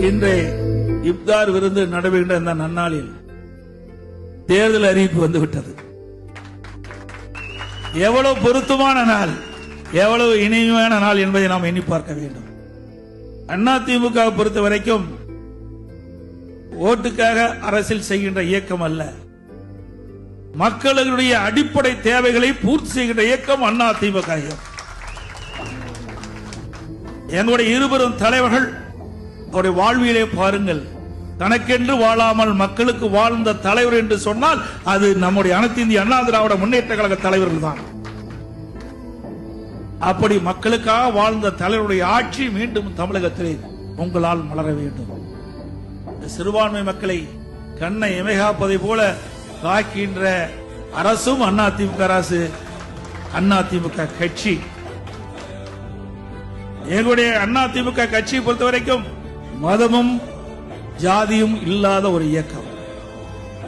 இன்று இப்தார் விருந்து நடைபெறுகின்ற இந்த நன்னாளில் தேர்தல் அறிவிப்பு வந்துவிட்டது. எவ்வளவு பொருத்தமான நாள், எவ்வளவு இனிமையான நாள் என்பதை நாம் எண்ணி பார்க்க வேண்டும். அதிமுக பொறுத்த வரைக்கும் ஓட்டுக்காக அரசியல் செய்கின்ற இயக்கம் அல்ல, மக்களுடைய அடிப்படை தேவைகளை பூர்த்தி செய்கின்ற இயக்கம் அதிமுக. எங்களுடைய இருவரும் தலைவர்கள் அவருடைய வாழ்வியலை பாருங்கள். தனக்கென்று வாழாமல் மக்களுக்கு வாழ்ந்த தலைவர் என்று சொன்னால் அது நம்முடைய அனைத்து இந்திய அண்ணா திராவிட முன்னேற்ற கழக தலைவர்கள் தான். அப்படி மக்களுக்காக வாழ்ந்த தலைவருடைய ஆட்சி மீண்டும் தமிழகத்திலே உங்களால் மலர வேண்டும். சிறுபான்மை மக்களை கண்ணை இமைகாப்பதை போல காக்கின்ற அரசும் அதிமுக அரசு, அதிமுக கட்சி. எங்களுடைய அதிமுக கட்சியை பொறுத்த வரைக்கும் மதமும் ஜாதியும் இல்லாத ஒரு இயக்கம்,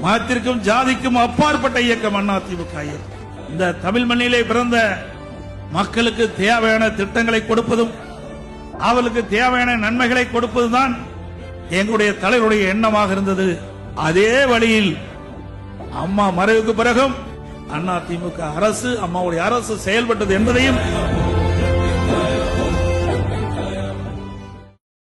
மதத்திற்கும் ஜாதிக்கும் அப்பாற்பட்ட இயக்கம் அதிமுக இயக்கம். இந்த தமிழ் மண்ணிலே பிறந்த மக்களுக்கு தேவையான திட்டங்களை கொடுப்பதும் அவர்களுக்கு தேவையான நன்மைகளை கொடுப்பதுதான் எங்களுடைய தலைவருடைய எண்ணமாக இருந்தது. அதே வழியில் அம்மா மறைவுக்கு பிறகும் அதிமுக அரசு, அம்மாவுடைய அரசு செயல்பட்டது என்பதையும்